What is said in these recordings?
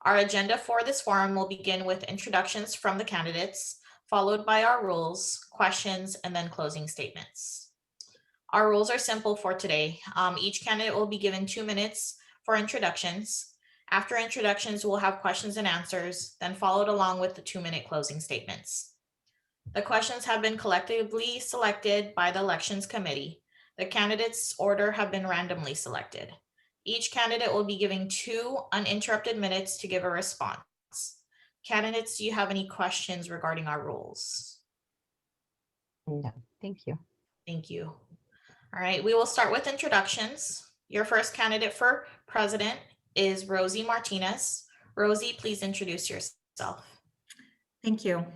Our agenda for this forum will begin with introductions from the candidates, followed by our rules, questions, and then closing statements. Our rules are simple for today. Each candidate will be given 2 minutes for introductions. After introductions, we'll have questions and answers, then followed along with the 2-minute closing statements. The questions have been collectively selected by the Elections Committee. The candidates' order have been randomly selected. Each candidate will be given 2 uninterrupted minutes to give a response. Candidates, do you have any questions regarding our rules? No, thank you. Thank you. All right, we will start with introductions. Your first candidate for president is Rosi Martinez. Rosi, please introduce yourself. Thank you.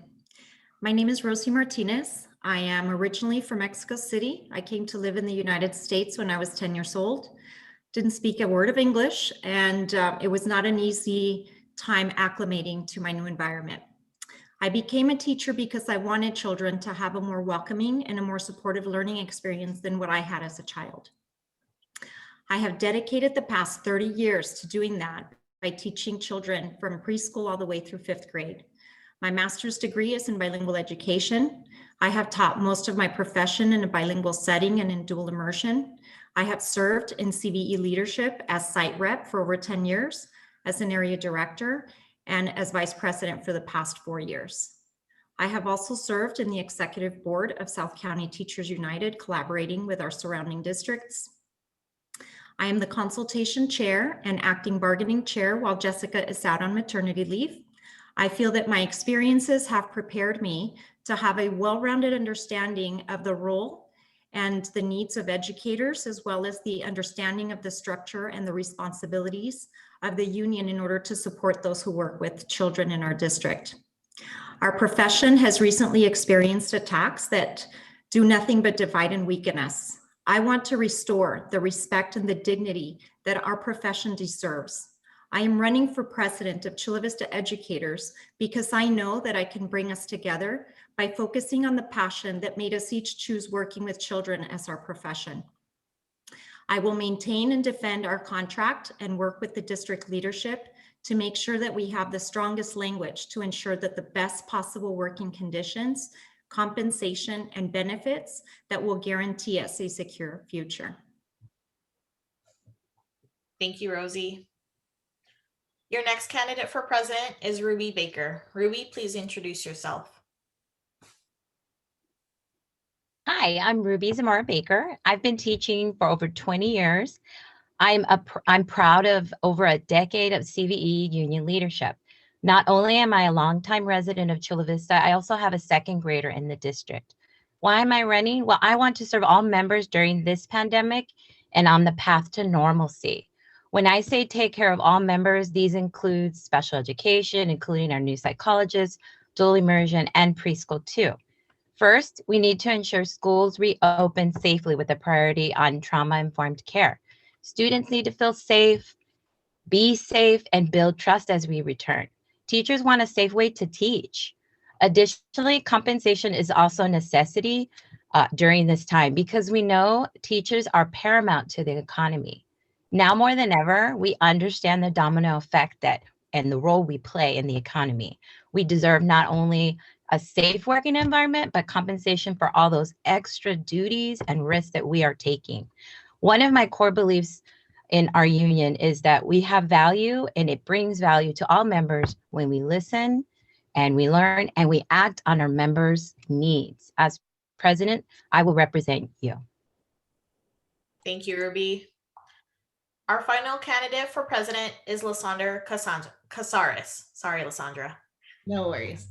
My name is Rosi Martinez. I am originally from Mexico City. I came to live in the United States when I was 10 years old. Didn't speak a word of English, and it was not an easy time acclimating to my new environment. I became a teacher because I wanted children to have a more welcoming and a more supportive learning experience than what I had as a child. I have dedicated the past 30 years to doing that by teaching children from preschool all the way through 5th grade. My master's degree is in bilingual education. I have taught most of my profession in a bilingual setting and in dual immersion. I have served in CVE leadership as site rep for over 10 years, as an area director, and as vice president for the past 4 years. I have also served in the executive board of South County Teachers United, collaborating with our surrounding districts. I am the consultation chair and acting bargaining chair while Jessica is out on maternity leave. I feel that my experiences have prepared me to have a well-rounded understanding of the role and the needs of educators, as well as the understanding of the structure and the responsibilities of the union in order to support those who work with children in our district. Our profession has recently experienced attacks that do nothing but divide and weaken us. I want to restore the respect and the dignity that our profession deserves. I am running for president of Chula Vista Educators because I know that I can bring us together by focusing on the passion that made us each choose working with children as our profession. I will maintain and defend our contract and work with the district leadership to make sure that we have the strongest language to ensure that the best possible working conditions, compensation, and benefits that will guarantee us a secure future. Thank you, Rosi. Your next candidate for president is Ruby Baker. Ruby, please introduce yourself. Hi, I'm Ruby Zamora Baker. I've been teaching for over 20 years. I'm proud of over a decade of CVE union leadership. Not only am I a longtime resident of Chula Vista, I also have a 2nd grader in the district. Why am I running? Well, I want to serve all members during this pandemic and on the path to normalcy. When I say take care of all members, these include special education, including our new psychologists, dual immersion, and preschool too. First, we need to ensure schools reopen safely with a priority on trauma-informed care. Students need to feel safe, be safe, and build trust as we return. Teachers want a safe way to teach. Additionally, compensation is also a necessity during this time because we know teachers are paramount to the economy. Now more than ever, we understand the domino effect and the role we play in the economy. We deserve not only a safe working environment, but compensation for all those extra duties and risks that we are taking. One of my core beliefs in our union is that we have value, and it brings value to all members when we listen and we learn and we act on our members' needs. As president, I will represent you. Thank you, Ruby. Our final candidate for president is Lisandra Casares. Sorry, Lisandra. No worries.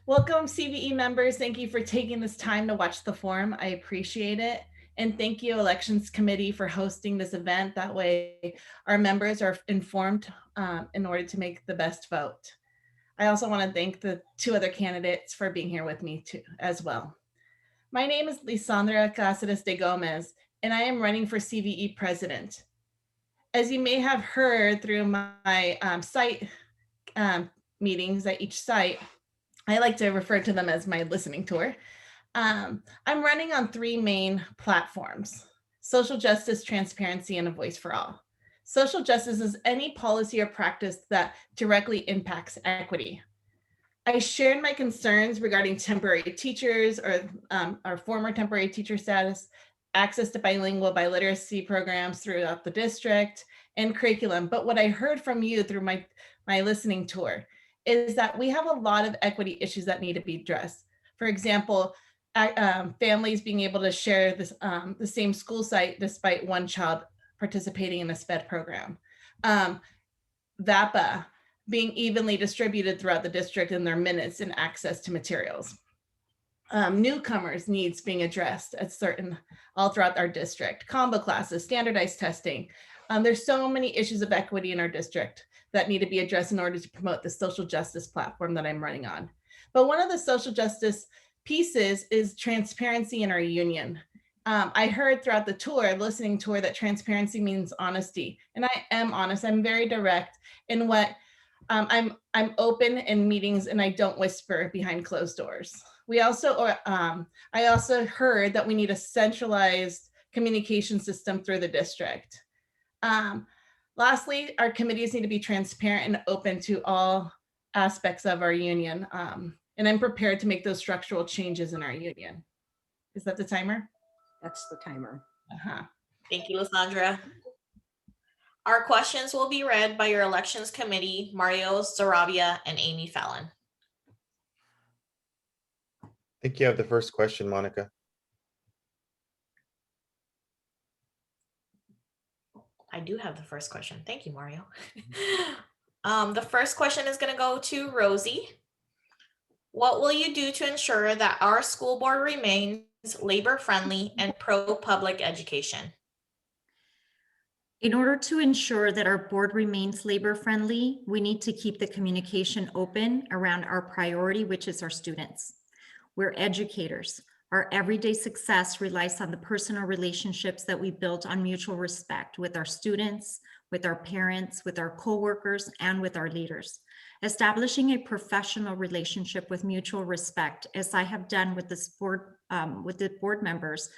Welcome, CVE members. Thank you for taking this time to watch the forum. I appreciate it. And thank you, Elections Committee, for hosting this event. That way our members are informed in order to make the best vote. I also want to thank the 2 other candidates for being here with me too, as well. My name is Lisandra de Gomez, and I am running for CVE president. As you may have heard through my site meetings at each site, I like to refer to them as my listening tour. I'm running on 3 main platforms: social justice, transparency, and a voice for all. Social justice is any policy or practice that directly impacts equity. I shared my concerns regarding temporary teachers or former temporary teacher status, access to bilingual biliteracy programs throughout the district, and curriculum. But what I heard from you through my listening tour is that we have a lot of equity issues that need to be addressed. For example, families being able to share this, the same school site despite one child participating in a SPED program. VAPA being evenly distributed throughout the district in their minutes and access to materials. Newcomers needs being addressed at all throughout our district. Combo classes, standardized testing. There's so many issues of equity in our district that need to be addressed in order to promote the social justice platform that I'm running on. But one of the social justice pieces is transparency in our union. I heard throughout the tour, listening tour, that transparency means honesty. And I am honest, I'm very direct in what I'm open in meetings and I don't whisper behind closed doors. I also heard that we need a centralized communication system through the district. Lastly, our committees need to be transparent and open to all aspects of our union. And I'm prepared to make those structural changes in our union. Is that the timer? That's the timer. Thank you, Lisandra. Our questions will be read by your elections committee, Mario Sarabia and Amy Fallon. I think you have the first question, Monica. I do have the first question. Thank you, Mario. The first question is going to go to Rosie. What will you do to ensure that our school board remains labor-friendly and pro-public education? In order to ensure that our board remains labor-friendly, we need to keep the communication open around our priority, which is our students. We're educators. Our everyday success relies on the personal relationships that we built on mutual respect with our students, with our parents, with our coworkers, and with our leaders. Establishing a professional relationship with mutual respect, as I have done with this board, with the board members,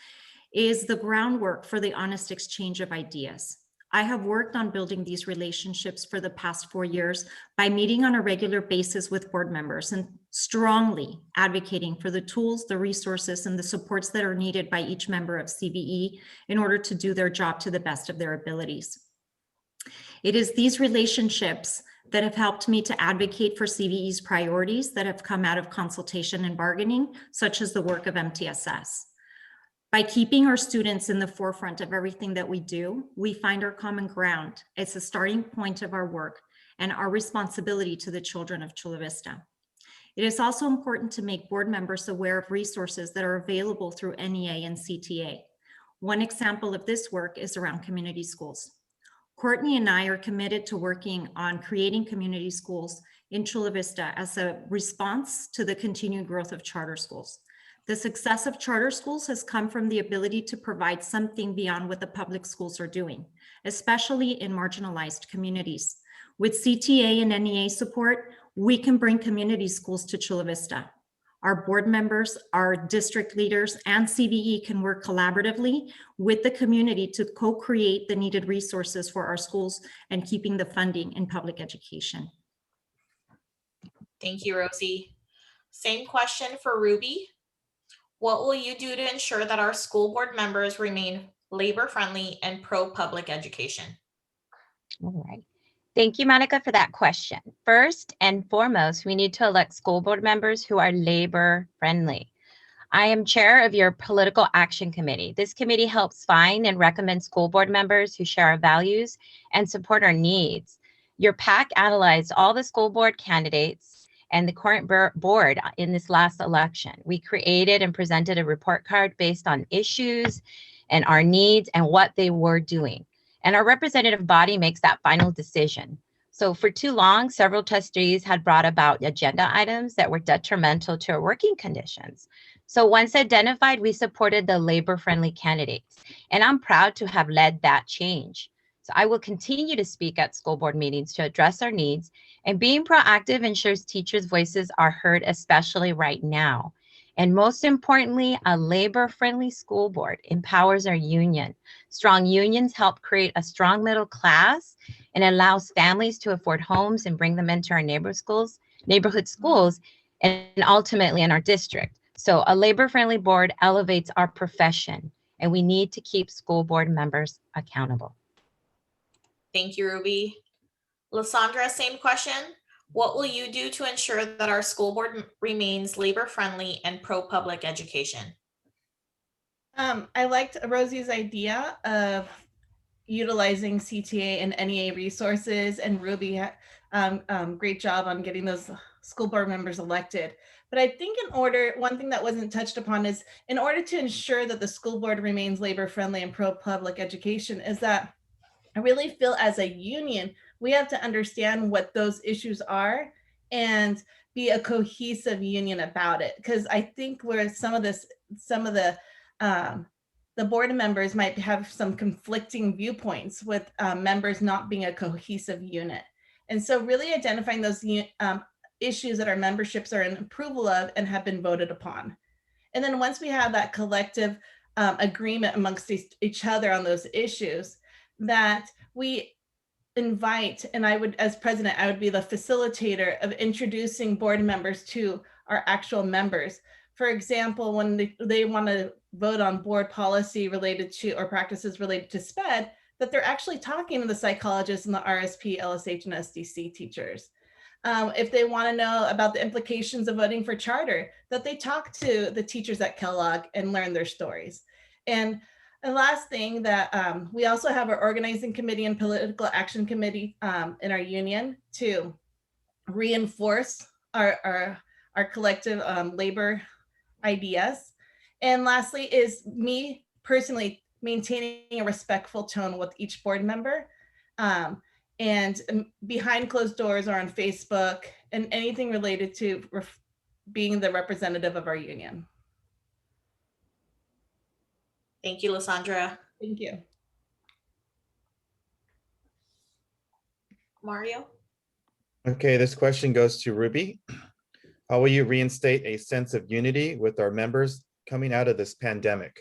is the groundwork for the honest exchange of ideas. I have worked on building these relationships for the past 4 years by meeting on a regular basis with board members and strongly advocating for the tools, the resources, and the supports that are needed by each member of CVE in order to do their job to the best of their abilities. It is these relationships that have helped me to advocate for CVE's priorities that have come out of consultation and bargaining, such as the work of MTSS. By keeping our students in the forefront of everything that we do, we find our common ground. It's a starting point of our work and our responsibility to the children of Chula Vista. It is also important to make board members aware of resources that are available through NEA and CTA. One example of this work is around community schools. Courtney and I are committed to working on creating community schools in Chula Vista as a response to the continued growth of charter schools. The success of charter schools has come from the ability to provide something beyond what the public schools are doing, especially in marginalized communities. With CTA and NEA support, we can bring community schools to Chula Vista. Our board members, our district leaders, and CVE can work collaboratively with the community to co-create the needed resources for our schools and keeping the funding in public education. Thank you, Rosie. Same question for Ruby. What will you do to ensure that our school board members remain labor-friendly and pro-public education? All right. Thank you, Monica, for that question. First and foremost, we need to elect school board members who are labor-friendly. I am chair of your Political Action Committee. This committee helps find and recommend school board members who share our values and support our needs. Your PAC analyzed all the school board candidates and the current board in this last election. We created and presented a report card based on issues and our needs and what they were doing. And our representative body makes that final decision. So for too long, several trustees had brought about agenda items that were detrimental to our working conditions. So once identified, we supported the labor-friendly candidates. And I'm proud to have led that change. So I will continue to speak at school board meetings to address our needs, and being proactive ensures teachers' voices are heard, especially right now. And most importantly, a labor-friendly school board empowers our union. Strong unions help create a strong middle class and allows families to afford homes and bring them into our neighborhood schools, and ultimately in our district. So a labor-friendly board elevates our profession, and we need to keep school board members accountable. Thank you, Ruby. Lisandra, same question. What will you do to ensure that our school board remains labor-friendly and pro-public education? I liked Rosie's idea of utilizing CTA and NEA resources, and Ruby, great job on getting those school board members elected. But I think one thing that wasn't touched upon is, in order to ensure that the school board remains labor-friendly and pro-public education, is that I really feel as a union, we have to understand what those issues are and be a cohesive union about it. Because I think where some of the board members might have some conflicting viewpoints with members not being a cohesive unit. And so really identifying those issues that our memberships are in approval of and have been voted upon. And then once we have that collective agreement amongst each other on those issues, that we invite, and I would, as president, I would be the facilitator of introducing board members to our actual members. For example, when they want to vote on board policy related to, or practices related to SPED, that they're actually talking to the psychologists and the RSP, LSH, and SDC teachers. If they want to know about the implications of voting for charter, that they talk to the teachers at Kellogg and learn their stories. And the last thing, that we also have our organizing committee and political action committee in our union to reinforce our collective labor ideas. And lastly is me personally maintaining a respectful tone with each board member, and behind closed doors or on Facebook, and anything related to being the representative of our union. Thank you, Lisandra. Thank you. Mario? Okay, this question goes to Ruby. How will you reinstate a sense of unity with our members coming out of this pandemic?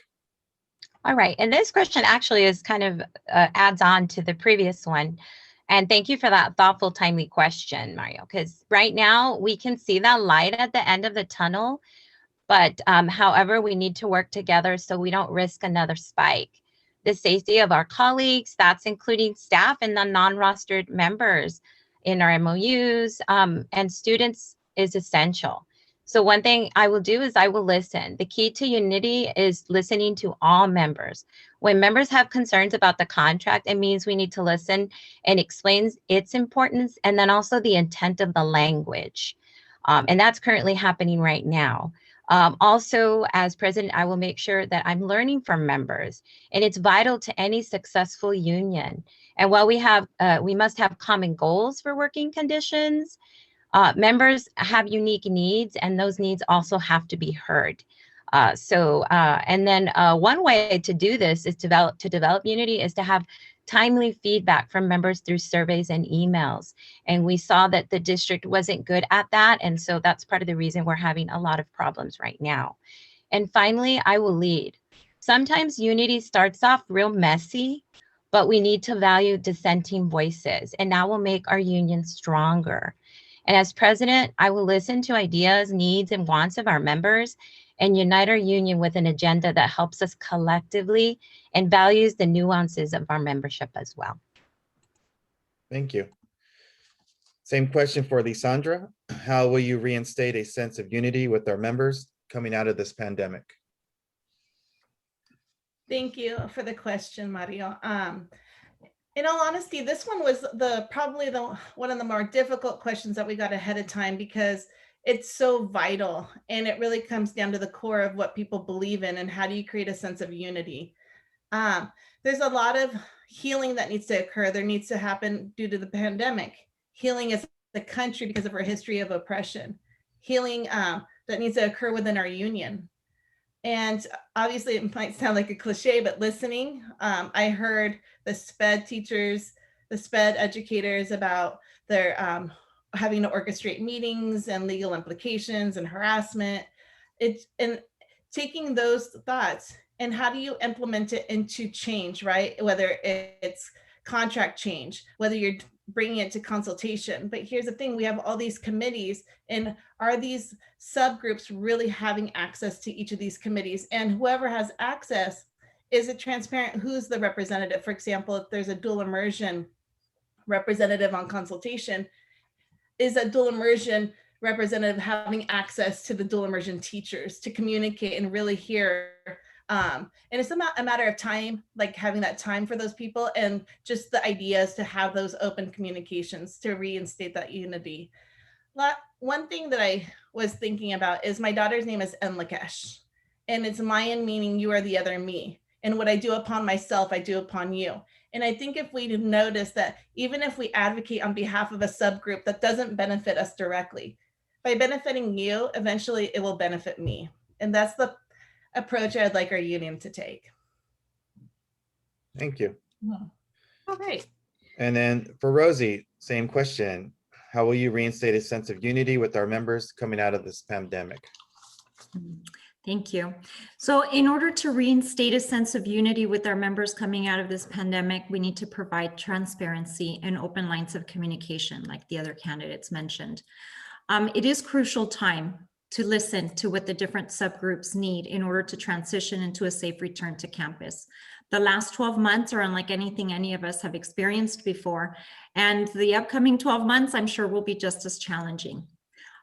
All right, and this question actually is kind of adds on to the previous one. And thank you for that thoughtful, timely question, Mario, because right now we can see that light at the end of the tunnel, but however, we need to work together so we don't risk another spike. The safety of our colleagues, that's including staff and the non-rostered members in our MOUs and students, is essential. So one thing I will do is I will listen. The key to unity is listening to all members. When members have concerns about the contract, it means we need to listen and explain its importance, and then also the intent of the language. And that's currently happening right now. Also, as president, I will make sure that I'm learning from members, and it's vital to any successful union. And while we must have common goals for working conditions, members have unique needs, and those needs also have to be heard. And then one way to do this is to develop unity is to have timely feedback from members through surveys and emails. And we saw that the district wasn't good at that. And so that's part of the reason we're having a lot of problems right now. And finally, I will lead. Sometimes unity starts off real messy, but we need to value dissenting voices, and that will make our union stronger. And as president, I will listen to ideas, needs, and wants of our members and unite our union with an agenda that helps us collectively and values the nuances of our membership as well. Thank you. Same question for Lisandra. How will you reinstate a sense of unity with our members coming out of this pandemic? Thank you for the question, Mario. In all honesty, this one was probably one of the more difficult questions that we got ahead of time, because it's so vital, and it really comes down to the core of what people believe in and how do you create a sense of unity. There's a lot of healing that needs to occur. There needs to happen due to the pandemic. Healing as the country because of our history of oppression. Healing that needs to occur within our union. And obviously it might sound like a cliche, but listening, I heard the SPED teachers, the SPED educators about their having to orchestrate meetings and legal implications and harassment. it's and taking those thoughts and how do you implement it into change, right? Whether it's contract change, whether you're bringing it to consultation. But here's the thing, we have all these committees, and are these subgroups really having access to each of these committees? And whoever has access, is it transparent who's the representative? For example, if there's a dual immersion representative on consultation, is that dual immersion representative having access to the dual immersion teachers to communicate and really hear? And it's a matter of time, like having that time for those people, and just the ideas to have those open communications to reinstate that unity. One thing that I was thinking about is my daughter's name is Enlakesh, and it's Mayan meaning you are the other me. And what I do upon myself, I do upon you. And I think if we notice that even if we advocate on behalf of a subgroup that doesn't benefit us directly, by benefiting you, eventually it will benefit me. And that's the approach I'd like our union to take. Thank you. All right. And then for Rosie, same question. How will you reinstate a sense of unity with our members coming out of this pandemic? Thank you. So in order to reinstate a sense of unity with our members coming out of this pandemic, we need to provide transparency and open lines of communication, like the other candidates mentioned. It is crucial time to listen to what the different subgroups need in order to transition into a safe return to campus. The last 12 months are unlike anything any of us have experienced before, and the upcoming 12 months, I'm sure, will be just as challenging.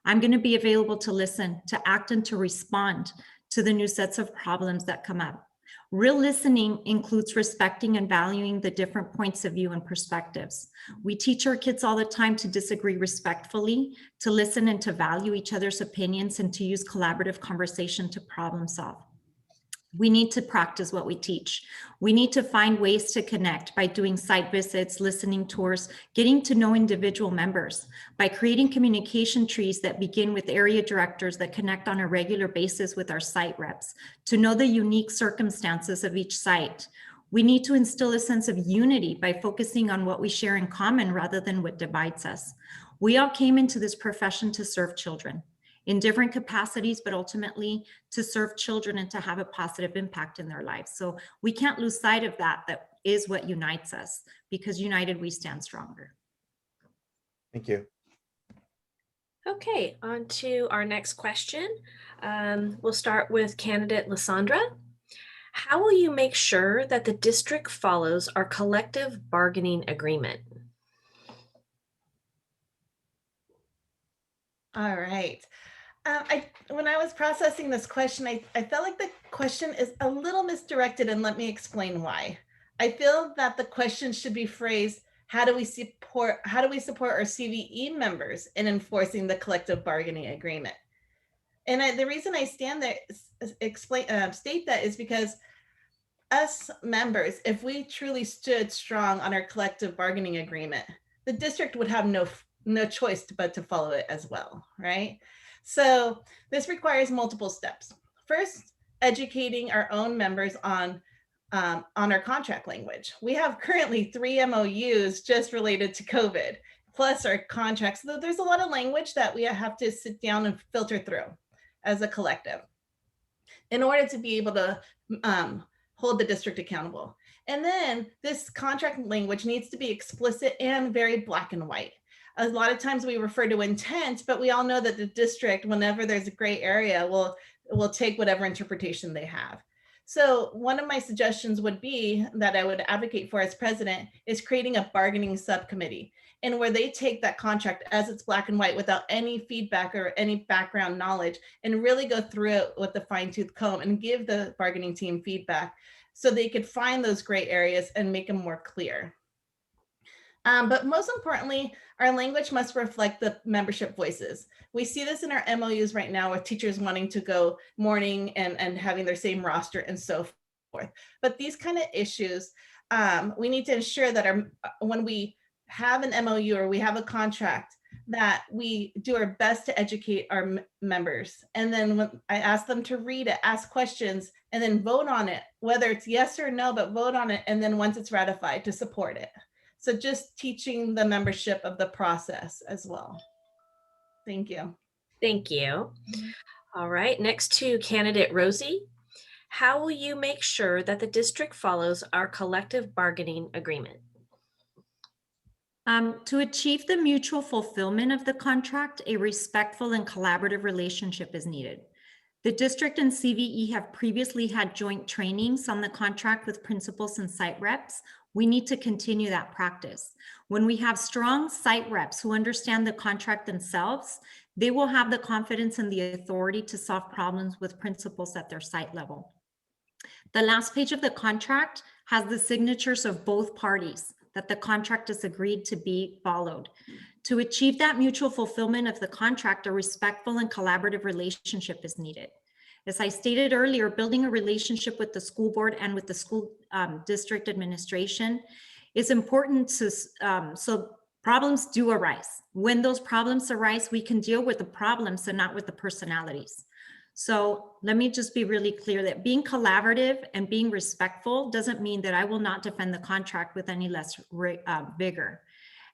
I'm going to be available to listen, to act, and to respond to the new sets of problems that come up. Real listening includes respecting and valuing the different points of view and perspectives. We teach our kids all the time to disagree respectfully, to listen and to value each other's opinions, and to use collaborative conversation to problem solve. We need to practice what we teach. We need to find ways to connect by doing site visits, listening tours, getting to know individual members, by creating communication trees that begin with area directors that connect on a regular basis with our site reps to know the unique circumstances of each site. We need to instill a sense of unity by focusing on what we share in common rather than what divides us. We all came into this profession to serve children in different capacities, but ultimately to serve children and to have a positive impact in their lives. So we can't lose sight of that. That is what unites us, because united we stand stronger. Thank you. Okay, on to our next question. We'll start with candidate Lisandra. How will you make sure that the district follows our collective bargaining agreement? All right. When I was processing this question, I felt like the question is a little misdirected, and let me explain why. I feel that the question should be phrased, how do we support our CVE members in enforcing the collective bargaining agreement? And the reason I stand there, state that is because us members, if we truly stood strong on our collective bargaining agreement, the district would have no choice but to follow it as well, right? So this requires multiple steps. First, educating our own members on our contract language. We have currently 3 MOUs just related to COVID, plus our contracts. So there's a lot of language that we have to sit down and filter through as a collective in order to be able to hold the district accountable. And then this contract language needs to be explicit and very black and white. A lot of times we refer to intent, but we all know that the district, whenever there's a gray area, will take whatever interpretation they have. So one of my suggestions would be that I would advocate for as president is creating a bargaining subcommittee, and where they take that contract as it's black and white without any feedback or any background knowledge and really go through it with a fine-tooth comb and give the bargaining team feedback so they could find those gray areas and make them more clear. But most importantly, our language must reflect the membership voices. We see this in our MOUs right now with teachers wanting to go morning and having their same roster and so forth. But these kind of issues, we need to ensure that when we have an MOU or we have a contract, that we do our best to educate our members. And then when I ask them to read it, ask questions, and then vote on it, whether it's yes or no, but vote on it. And then once it's ratified, to support it. So just teaching the membership of the process as well. Thank you. Thank you. All right, next to candidate Rosie. How will you make sure that the district follows our collective bargaining agreement? To achieve the mutual fulfillment of the contract, a respectful and collaborative relationship is needed. The district and CVE have previously had joint trainings on the contract with principals and site reps. We need to continue that practice. When we have strong site reps who understand the contract themselves, they will have the confidence and the authority to solve problems with principals at their site level. The last page of the contract has the signatures of both parties that the contract is agreed to be followed. To achieve that mutual fulfillment of the contract, a respectful and collaborative relationship is needed. As I stated earlier, building a relationship with the school board and with the school district administration is important so problems do arise. When those problems arise, we can deal with the problems and not with the personalities. So let me just be really clear that being collaborative and being respectful doesn't mean that I will not defend the contract with any less vigor.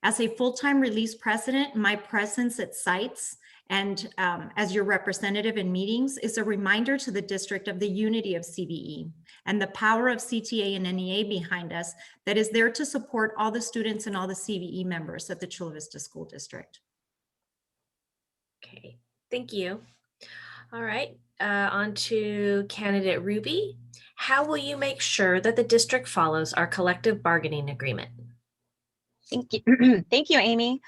As a full-time release president, my presence at sites and as your representative in meetings is a reminder to the district of the unity of CVE and the power of CTA and NEA behind us that is there to support all the students and all the CVE members at the Chula Vista School District. Okay, thank you. All right, on to candidate Ruby. How will you make sure that the district follows our collective bargaining agreement? Thank you. Thank you, Amy.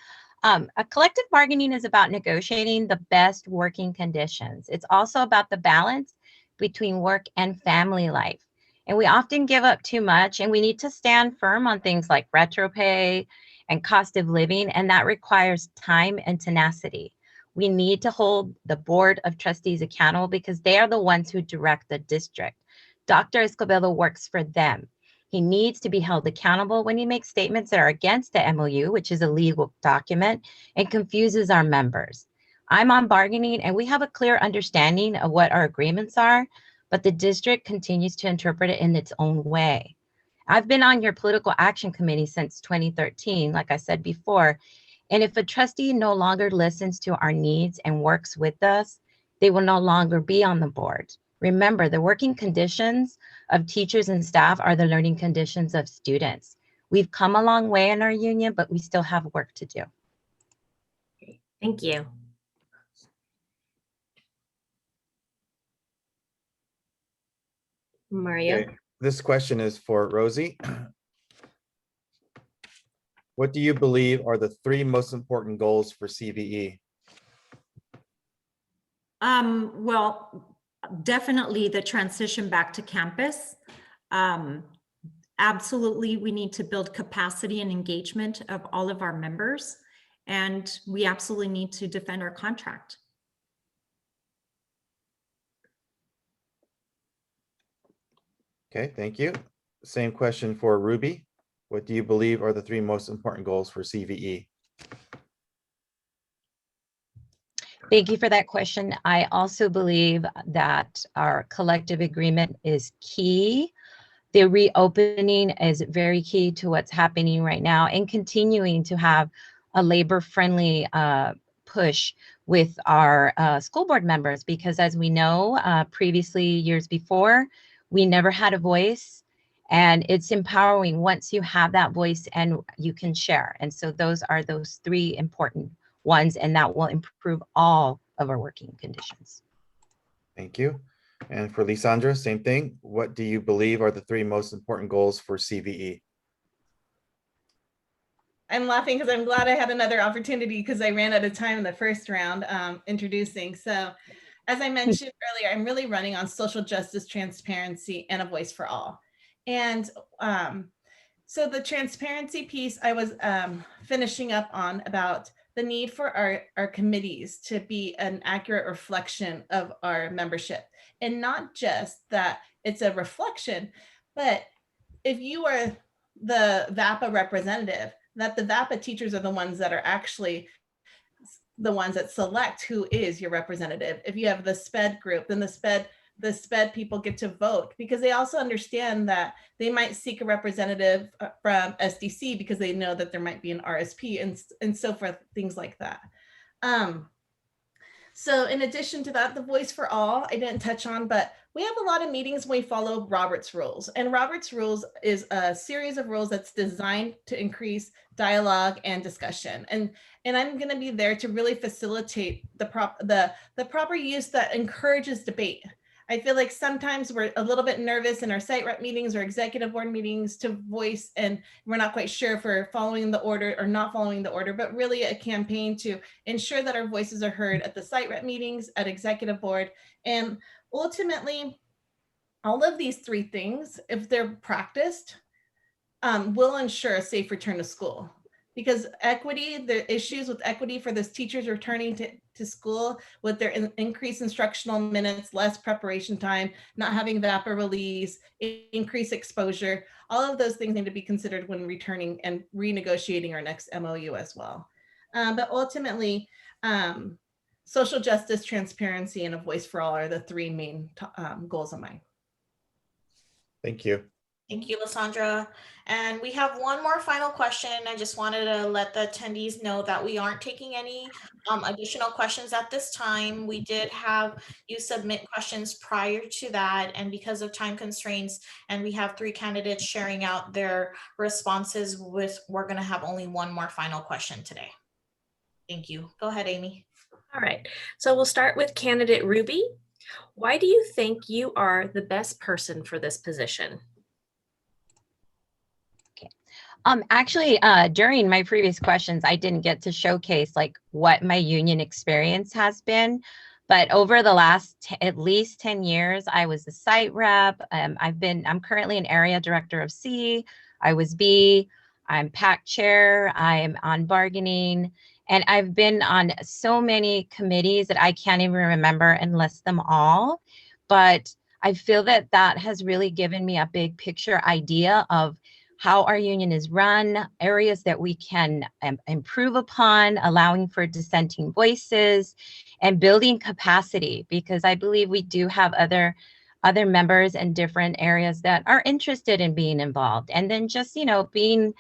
A collective bargaining is about negotiating the best working conditions. It's also about the balance between work and family life. And we often give up too much, and we need to stand firm on things like retro pay and cost of living, and that requires time and tenacity. We need to hold the board of trustees accountable because they are the ones who direct the district. Dr. Escobedo works for them. He needs to be held accountable when he makes statements that are against the MOU, which is a legal document, and confuses our members. I'm on bargaining, and we have a clear understanding of what our agreements are, but the district continues to interpret it in its own way. I've been on your political action committee since 2013, like I said before, and if a trustee no longer listens to our needs and works with us, they will no longer be on the board. Remember, the working conditions of teachers and staff are the learning conditions of students. We've come a long way in our union, but we still have work to do. Thank you. Mario. Okay, this question is for Rosie. What do you believe are the 3 most important goals for CVE? Well, definitely the transition back to campus. Absolutely, we need to build capacity and engagement of all of our members, and we absolutely need to defend our contract. Okay, thank you. Same question for Ruby. What do you believe are the 3 most important goals for CVE? Thank you for that question. I also believe that our collective agreement is key. The reopening is very key to what's happening right now, and continuing to have a labor-friendly push with our school board members, because as we know, previously years before, we never had a voice, and it's empowering once you have that voice and you can share. And so those are those 3 important ones, and that will improve all of our working conditions. Thank you. And for Lisandra, same thing. What do you believe are the 3 most important goals for CVE? I'm laughing because I'm glad I had another opportunity because I ran out of time in the first round introducing. So as I mentioned earlier, I'm really running on social justice, transparency, and a voice for all. And so the transparency piece I was finishing up on about the need for our committees to be an accurate reflection of our membership. And not just that it's a reflection, but if you are the VAPA representative, that the VAPA teachers are the ones that are actually the ones that select who is your representative. If you have the SPED group, then the SPED people get to vote, because they also understand that they might seek a representative from SDC because they know that there might be an RSP and so forth, things like that. So in addition to that, the Voice for All, I didn't touch on, but we have a lot of meetings when we follow Robert's Rules. And Robert's Rules is a series of rules that's designed to increase dialogue and discussion. And I'm going to be there to really facilitate the proper use that encourages debate. I feel like sometimes we're a little bit nervous in our site rep meetings or executive board meetings to voice, and we're not quite sure if we're following the order or not following the order, but really a campaign to ensure that our voices are heard at the site rep meetings, at executive board. And ultimately, all of these three things, if they're practiced, will ensure a safe return to school. Because equity, the issues with equity for those teachers returning to school with their increased instructional minutes, less preparation time, not having vapor release, increased exposure, all of those things need to be considered when returning and renegotiating our next MOU as well. But ultimately, social justice, transparency, and a voice for all are the three main goals of mine. Thank you. Thank you, Lisandra. And we have one more final question. I just wanted to let the attendees know that we aren't taking any additional questions at this time. We did have you submit questions prior to that, and because of time constraints, and we have 3 candidates sharing out their responses we're going to have only one more final question today. Thank you. Go ahead, Amy. All right, so we'll start with candidate Ruby. Why do you think you are the best person for this position? Actually, during my previous questions, I didn't get to showcase like what my union experience has been. But over the last at least 10 years, I was a site rep. I'm currently an area director of C. I was B. I'm PAC chair. I'm on bargaining. And I've been on so many committees that I can't even remember and list them all. But I feel that that has really given me a big picture idea of how our union is run, areas that we can improve upon, allowing for dissenting voices, and building capacity, because I believe we do have other members in different areas that are interested in being involved. And then just, you know, being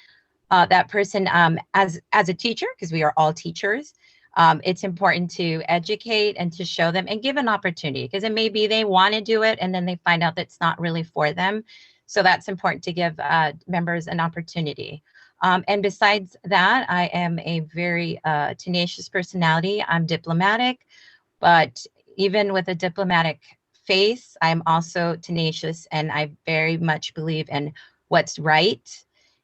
that person as a teacher, because we are all teachers, it's important to educate and to show them and give an opportunity, because it may be they want to do it and then they find out that it's not really for them. So that's important to give members an opportunity. And besides that, I am a very tenacious personality. I'm diplomatic, but even with a diplomatic face, I'm also tenacious, and I very much believe in what's right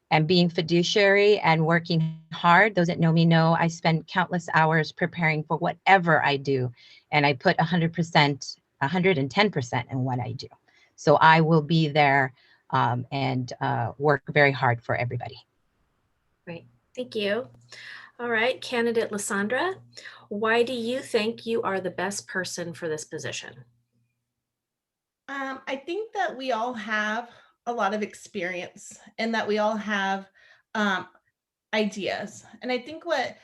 and being fiduciary and working hard. Those that know me know I spend countless hours preparing for whatever I do, and I put 100%, 110% in what I do. So I will be there and work very hard for everybody. Great, thank you. All right, candidate Lisandra, why do you think you are the best person for this position? I think that we all have a lot of experience and that we all have ideas. And I think what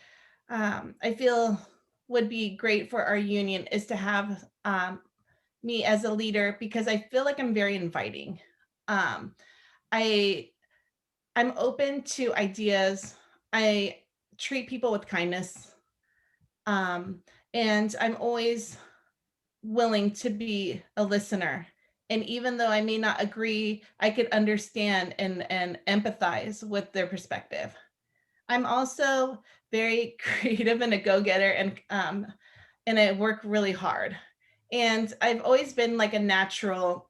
I feel would be great for our union is to have me as a leader, because I feel like I'm very inviting. I'm open to ideas. I treat people with kindness. And I'm always willing to be a listener. And even though I may not agree, I could understand and empathize with their perspective. I'm also very creative and a go-getter, and I work really hard. And I've always been like a natural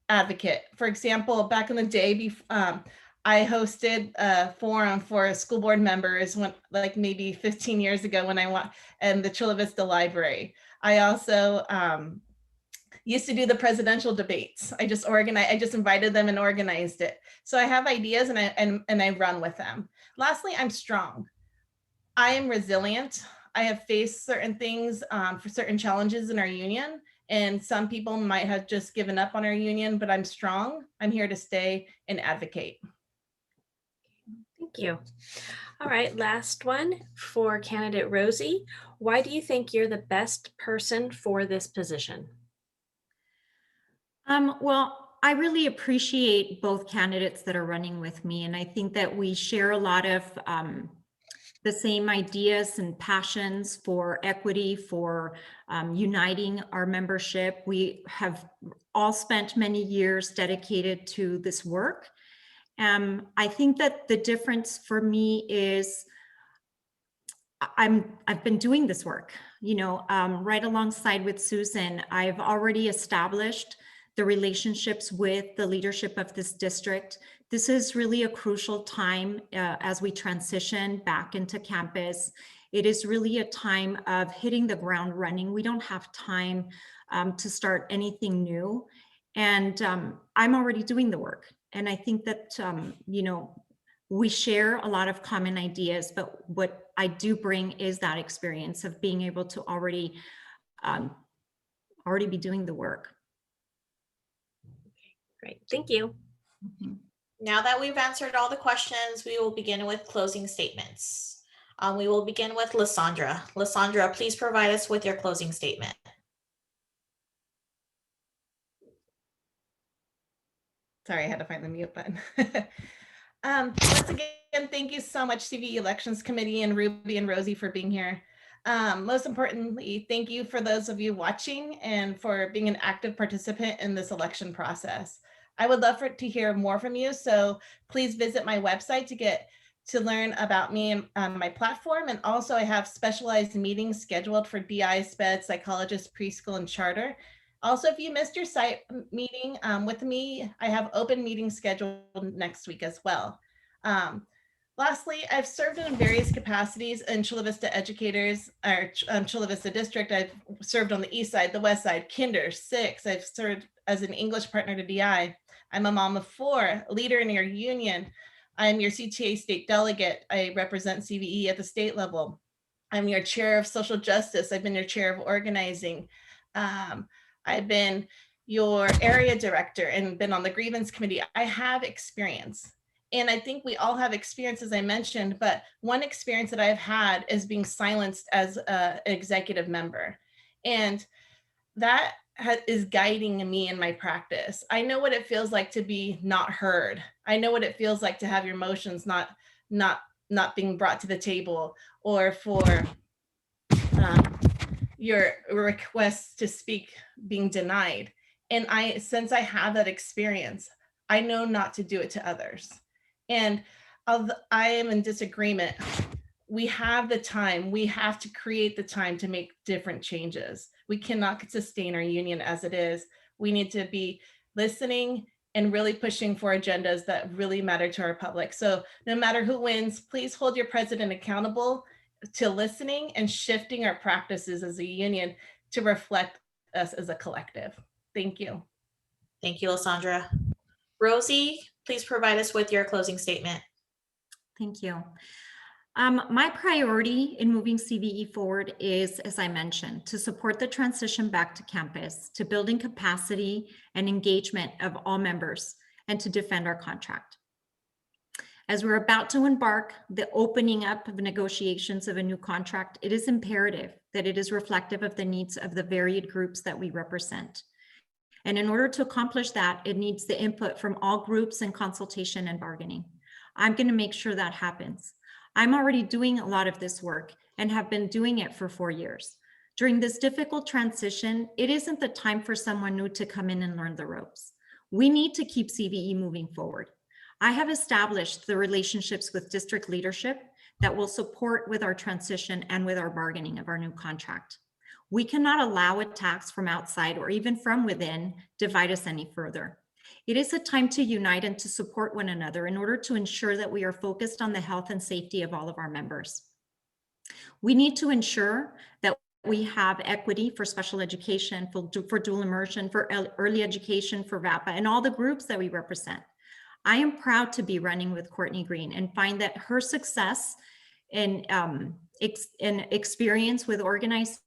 advocate. For example, back in the day, I hosted a forum for school board members when, like maybe 15 years ago, when I went in the Chula Vista Library. I also used to do the presidential debates. I just invited them and organized it. So I have ideas, and I run with them. Lastly, I'm strong. I am resilient. I have faced certain things for certain challenges in our union. And some people might have just given up on our union, but I'm strong. I'm here to stay and advocate. Thank you. All right, last one for candidate Rosie. Why do you think you're the best person for this position? Well, I really appreciate both candidates that are running with me. And I think that we share a lot of the same ideas and passions for equity, for uniting our membership. We have all spent many years dedicated to this work. I think that the difference for me is I've been doing this work, right alongside with Susan. I've already established the relationships with the leadership of this district. This is really a crucial time as we transition back into campus. It is really a time of hitting the ground running. We don't have time to start anything new. And I'm already doing the work. And I think that, we share a lot of common ideas, but what I do bring is that experience of being able to already be doing the work. Great, thank you. Mhm. Now that we've answered all the questions, we will begin with closing statements. We will begin with Lisandra. Lisandra, please provide us with your closing statement. Sorry, I had to find the mute button. Once again, thank you so much, CVE Elections Committee and Ruby and Rosie for being here. Most importantly, thank you for those of you watching and for being an active participant in this election process. I would love to hear more from you, so please visit my website to learn about me and my platform. And also I have specialized meetings scheduled for DI, SPED, psychologists, preschool, and charter. Also, if you missed your site meeting with me, I have open meetings scheduled next week as well. Lastly, I've served in various capacities in Chula Vista Educators, or Chula Vista District. I've served on the east side, the west side, kinder, 6. I've served as an English partner to DI. I'm a mom of 4, leader in your union. I'm your CTA state delegate. I represent CVE at the state level. I'm your chair of social justice. I've been your chair of organizing. I've been your area director and been on the grievance committee. I have experience. And I think we all have experience, as I mentioned, but one experience that I've had is being silenced as an executive member. And that is guiding me in my practice. I know what it feels like to be not heard. I know what it feels like to have your emotions not being brought to the table, or for your requests to speak being denied. And since I have that experience, I know not to do it to others. And I am in disagreement. We have the time. We have to create the time to make different changes. We cannot sustain our union as it is. We need to be listening and really pushing for agendas that really matter to our public. So no matter who wins, please hold your president accountable to listening and shifting our practices as a union to reflect us as a collective. Thank you. Thank you, Lisandra. Rosie, please provide us with your closing statement. Thank you. My priority in moving CVE forward is, as I mentioned, to support the transition back to campus, to building capacity and engagement of all members, and to defend our contract. As we're about to embark the opening up of negotiations of a new contract, it is imperative that it is reflective of the needs of the varied groups that we represent. And in order to accomplish that, it needs the input from all groups in consultation and bargaining. I'm going to make sure that happens. I'm already doing a lot of this work and have been doing it for 4 years. During this difficult transition, it isn't the time for someone new to come in and learn the ropes. We need to keep CVE moving forward. I have established the relationships with district leadership that will support with our transition and with our bargaining of our new contract. We cannot allow attacks from outside or even from within divide us any further. It is a time to unite and to support one another in order to ensure that we are focused on the health and safety of all of our members. We need to ensure that we have equity for special education, for dual immersion, for early education, for VAPA, and all the groups that we represent. I am proud to be running with Courtney Green and find that her success and experience with organizing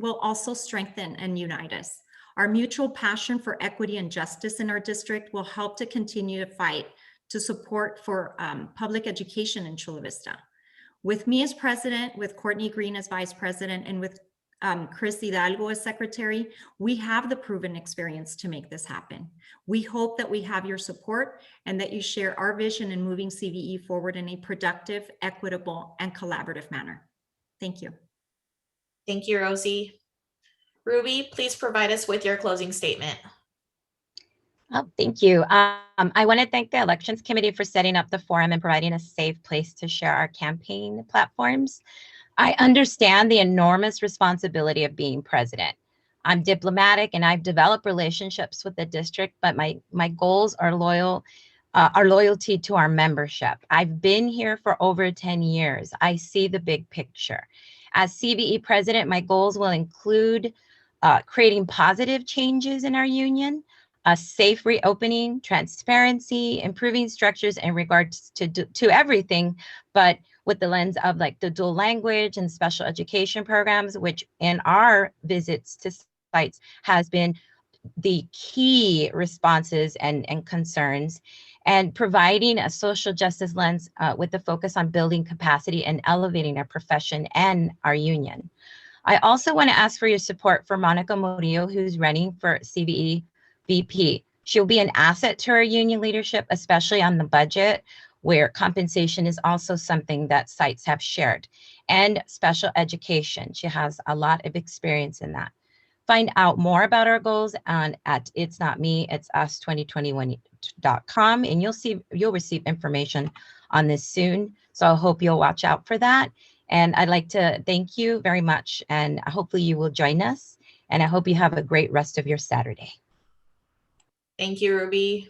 will also strengthen and unite us. Our mutual passion for equity and justice in our district will help to continue to fight to support for public education in Chula Vista. With me as president, with Courtney Green as vice president, and with Chris Hidalgo as secretary. We have the proven experience to make this happen. We hope that we have your support and that you share our vision in moving CVE forward in a productive, equitable, and collaborative manner. Thank you. Thank you, Rosie. Ruby, please provide us with your closing statement. Oh, thank you. I want to thank the Elections Committee for setting up the forum and providing a safe place to share our campaign platforms. I understand the enormous responsibility of being president. I'm diplomatic and I've developed relationships with the district, but my goals are loyalty to our membership. I've been here for over 10 years. I see the big picture. As CVE president, my goals will include creating positive changes in our union, a safe reopening, transparency, improving structures in regards to everything, but with the lens of like the dual language and special education programs, which in our visits to sites has been the key responses and concerns, and providing a social justice lens with the focus on building capacity and elevating our profession and our union. I also want to ask for your support for Monica Murillo, who's running for CVE VP. She'll be an asset to our union leadership, especially on the budget, where compensation is also something that sites have shared, and special education. She has a lot of experience in that. Find out more about our goals at It's Not Me, It's Us 2021.com, and you'll receive information on this soon. So I hope you'll watch out for that. And I'd like to thank you very much, and hopefully you will join us. And I hope you have a great rest of your Saturday. Thank you, Ruby.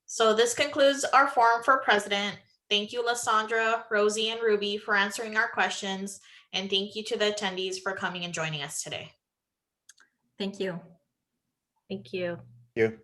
So this concludes our forum for president. Thank you, Lisandra, Rosie, and Ruby for answering our questions. And thank you to the attendees for coming and joining us today. Thank you. Thank you. Thank you.